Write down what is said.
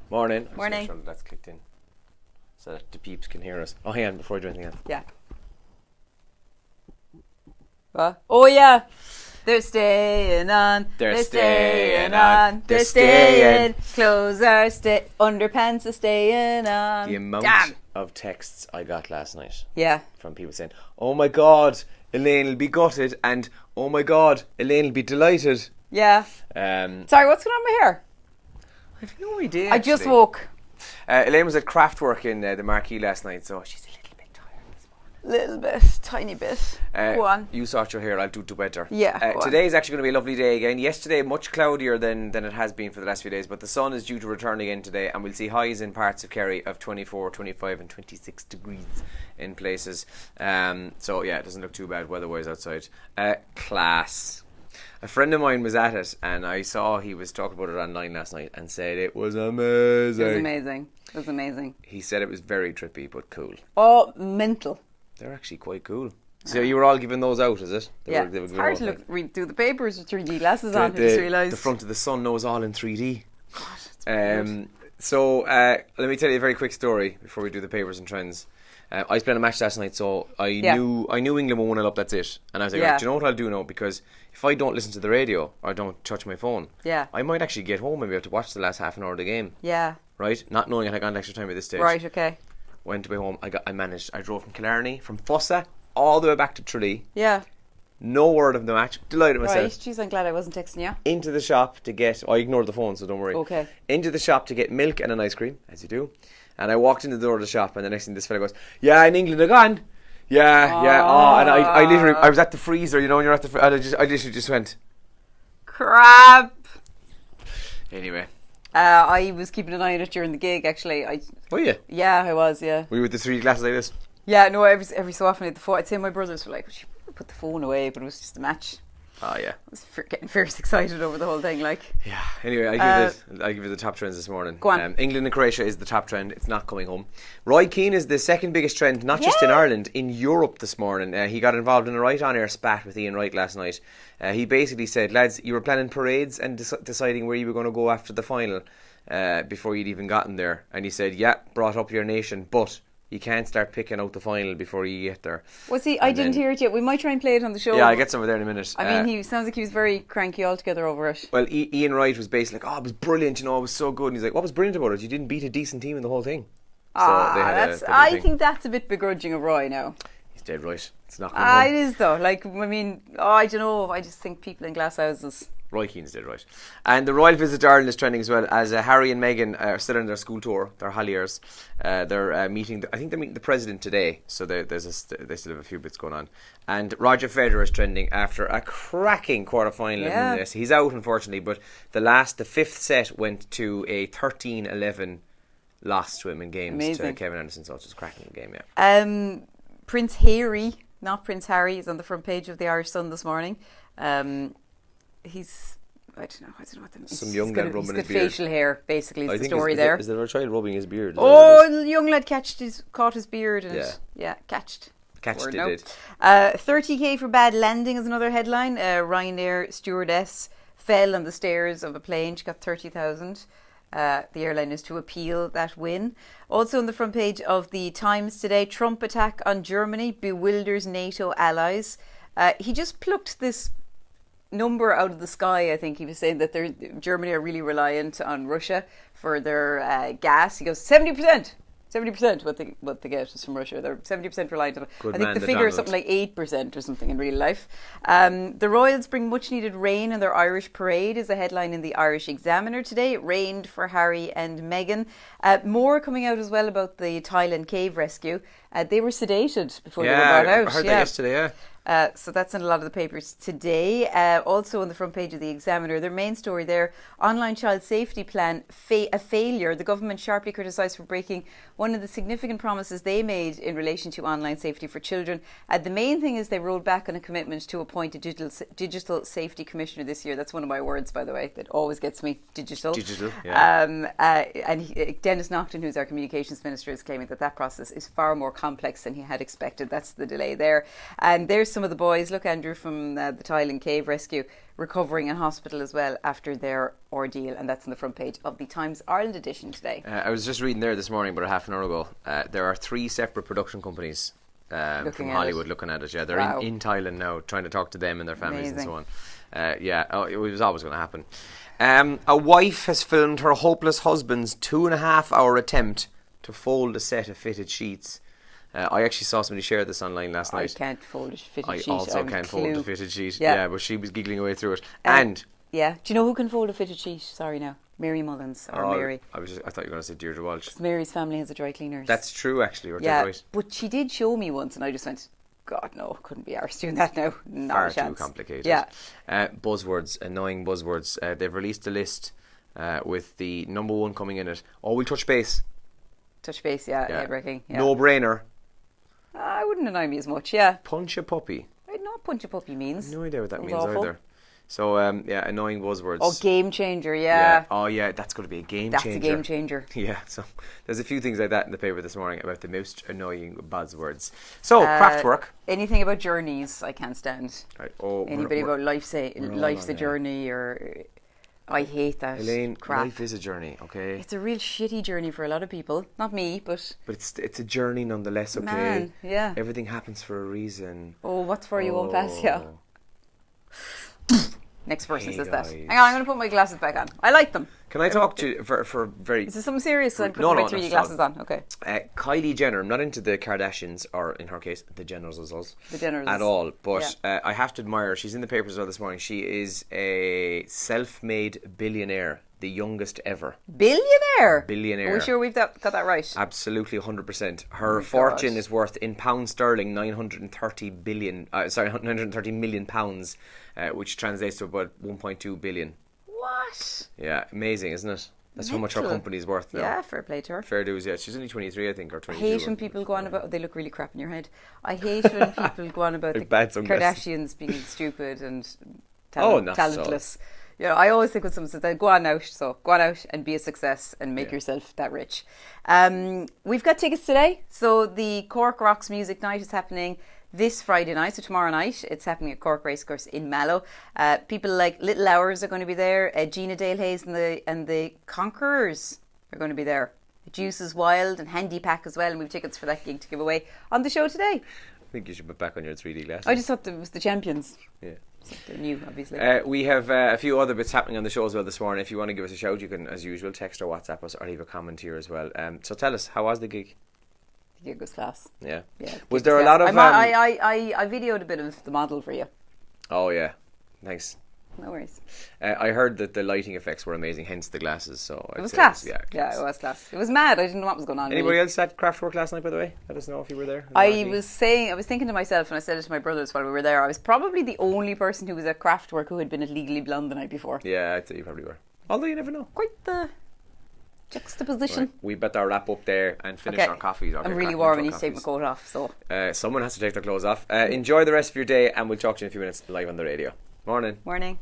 Morning. Morning. Sure that's clicked in so that the peeps can hear us. Oh, hang on, before I do anything else. Yeah. What? Oh, yeah. They're staying on. They're staying on. They're staying. Clothes are underpants are staying on. The amount Damn. of texts I got last night Yeah. from people saying, "Oh my God, Elaine will be gutted," and "Oh my God, Elaine will be delighted." Yeah. Sorry, what's going on with my hair? I've no idea. I just actually. woke. Elaine was at Kraftwerk in the Marquee last night, so she's a little bit tired this morning. Little bit. Tiny bit. Go on. You sort your hair, I'll do the weather. Yeah, go on. Today is actually going to be a lovely day again. Yesterday, much cloudier than it has been for the last few days, but the sun is due to return again today, and we'll see highs in parts of Kerry of 24, 25 and 26 degrees in places. So yeah, it doesn't look too bad weather-wise outside. Class. A friend of mine was at it, and I saw he was talking about it online last night and said it was amazing. It was amazing. It was amazing. He said it was very trippy but cool. Oh, mental. They're actually quite cool. So you were all giving those out, is it? They were it's hard to read through the papers with 3D glasses on. I just realised. The front of the sun knows all in 3D. God, so let me tell you a very quick story before we do the papers and trends. I was playing a match last night, so I knew England were 1-0 up. That's it. And I was like, right, do you know what I'll do now? Because if I don't listen to the radio or I don't touch my phone, I might actually get home and be able to watch the last half an hour of the game. Yeah. Right? Not knowing I had gone extra time at this stage. Right. Okay. Went away home. I managed. I drove from Killarney, from Fossa, all the way back to Tralee. Yeah. No word of the match. Delighted myself. Right. Jeez, I'm glad I wasn't texting you. Into the shop to get... I ignored the phone, so don't worry. Okay. Into the shop to get milk and an ice cream, as you do. And I walked into the door of the shop, and the next thing this fella goes, "Yeah, in England they're gone." Yeah. Oh, and I literally... I was at the freezer, you know, when you're at the... I literally just went... Crap. Anyway. I was keeping an eye on it during the gig, actually. Were you? Yeah, I was, yeah. Were you with the 3 glasses like this? Yeah, no, every so often at the phone, I'd say my brothers were like, "We should put the phone away," but it was just a match. Oh, yeah. I was getting fierce excited over the whole thing, like. Yeah. Anyway, I give you the top trends this morning. Go on. England and Croatia is the top trend. It's not coming home. Roy Keane is the second biggest trend, not just in Ireland, in Europe this morning. He got involved in a right on-air spat with Ian Wright last night. He basically said, "Lads, you were planning parades and deciding where you were going to go after the final before you'd even gotten there." And he said, "Yeah, brought up your nation, but you can't start picking out the final before you get there." Was he? I didn't hear it yet. We might try and play it on the show. Yeah, I'll get some of there in a minute. I mean, he sounds like he was very cranky altogether over it. Well, Ian Wright was basically like, "Oh, it was brilliant, you know, it was so good." And he's like, "What was brilliant about it? You didn't beat a decent team in the whole thing." I think that's a bit begrudging of Roy now. He's dead right. It's not going it is though. Like, I mean, I don't know. I just think people in glass houses. Roy Keane's dead right. And the royal visit to Ireland is trending as well, as Harry and Meghan are still on their school tour. They're Holliers. They're meeting, I think they're meeting the president today, so they still have a few bits going on. And Roger Federer is trending after a cracking quarter-final in this. He's out, unfortunately, but the fifth set went to a 13-11 loss to him in games to Kevin Anderson, so it's just a cracking game, yeah. Prince Harry, not Prince Harry, is on the front page of the Irish Sun this morning. He's, I don't know what the... Some young lad rubbing his beard. Facial hair, basically, is the story there. Is there a child rubbing his beard? The young lad caught his beard and catched. Catched it. 30k for bad landing is another headline. Ryanair stewardess fell on the stairs of a plane. She got 30,000. The airline is to appeal that win. Also on the front page of the Times today, Trump attack on Germany bewilders NATO allies. He just plucked this number out of the sky. I think he was saying that Germany are really reliant on Russia for their gas. He goes 70%. 70% what they get is from Russia. They're 70% reliant on it. I think the figure is something like 8% or something in real life. The Royals bring much needed rain in their Irish parade is a headline in the Irish Examiner today. It rained for Harry and Meghan. More coming out as well about the Thailand cave rescue. They were sedated before they were brought out. I heard that yesterday, yeah. So that's in a lot of the papers today. Also on the front page of the Examiner, their main story there, online child safety plan, a failure. The government sharply criticised for breaking one of the significant promises they made in relation to online safety for children. The main thing is they rolled back on a commitment to appoint a digital safety commissioner this year. That's one of my words, by the way, that always gets me, digital. Digital, yeah. Dennis Naughton, who's our communications minister, is claiming that process is far more complex than he had expected. That's the delay there. And there's some of the boys. Look, Andrew from the Thailand Cave Rescue recovering in hospital as well after their ordeal, and that's on the front page of the Times Ireland edition today. I was just reading there this morning, about a half an hour ago. There are 3 separate production companies from Hollywood looking at it. Yeah, they're in Thailand now, trying to talk to them and their families and so on. It was always going to happen. A wife has filmed her hopeless husband's 2.5-hour attempt to fold a set of fitted sheets. I actually saw somebody share this online last night. I can't fold a fitted sheet. I also can't fold a fitted sheet. Yeah. Yeah, but she was giggling away through it. And yeah, do you know who can fold a fitted sheet? Sorry, now Mary Mullins or Mary. I thought you were going to say Deirdre Walsh. Mary's family has a dry cleaners. That's true, actually. Yeah, right. but she did show me once, and I just went, God, no, couldn't be arsed doing that now. Not Far a chance. too complicated. Yeah. Buzzwords, annoying buzzwords. They've released a list with the number 1 coming in it. Oh, we'll touch base. Touch base, yeah. Head-breaking. Yeah. No brainer. I wouldn't annoy me as much, yeah. Punch a puppy. I don't know what punch a puppy means. No idea what that Sounds means awful. either. So, annoying buzzwords. Oh, game changer, yeah. Oh, yeah, that's going to be a game That's changer. a game changer. Yeah, so there's a few things like that in the paper this morning about the most annoying buzzwords. So, Kraftwerk. Anything about journeys, I can't stand. Right. Anybody about life's a journey, or I hate that. Elaine, crap. life is a journey, okay? It's a real shitty journey for a lot of people. Not me, but it's a journey nonetheless, okay? Man, yeah. Everything happens for a reason. Oh, what's for you won't pass you. Next person says that. Guys. Hang on, I'm going to put my glasses back on. I like them. Can I talk to you for very... Is this something serious? I'm putting No, my no, 3D no, glasses on. Okay. Kylie Jenner, I'm not into the Kardashians, or in her case, the Jenners as well. The Jenners. At all, but I have to admire her. She's in the papers as well this morning. She is a self-made billionaire, the youngest ever. Billionaire? Billionaire. Are we sure we've got that right? Absolutely, 100%. Her fortune is worth, in pound sterling, 930 million pounds, which translates to about 1.2 billion. What? Yeah, amazing, isn't it? That's how much her company's worth now. Yeah, fair play to her. Fair dues, yeah. She's only 23, I think, or 22. I hate when people go on about... They look really crap in your head. I hate when people go on about the Kardashians being stupid and talentless. You know, I always think when someone says that, go on out and be a success and make yourself that rich. We've got tickets today. So the Cork Rocks Music Night is happening this Friday night, so tomorrow night. It's happening at Cork Racecourse in Mallow. People like Little Hours are going to be there. Gina Dale-Hayes and the Conquerors are going to be there. Juice is Wild and Handy Pack as well, and we've tickets for that gig to give away on the show today. I think you should put back on your 3D glasses. I just thought it was the Champions. Yeah. So they're new, obviously. We have a few other bits happening on the show as well this morning. If you want to give us a shout, you can, as usual, text or WhatsApp us or leave a comment here as well. So tell us, how was the gig? The gig was class. Yeah. Yeah. Was there a lot of... I videoed a bit of the model for you. Oh, yeah. Thanks. No worries. I heard that the lighting effects were amazing, hence the glasses. So it was class. Yeah, it was class. It was mad. I didn't know what was going on. Anybody else at Kraftwerk last night, by the way? Let us know if you were there. I was thinking to myself, and I said it to my brothers while we were there, I was probably the only person who was at Kraftwerk who had been at Legally Blonde the night before. Yeah, I'd say you probably were. Although you never know. Quite the juxtaposition. Right. We better wrap up there and finish our coffees. I'm really warm. I need to take my coat off. So someone has to take their clothes off. Enjoy the rest of your day, and we'll talk to you in a few minutes live on the radio. Morning.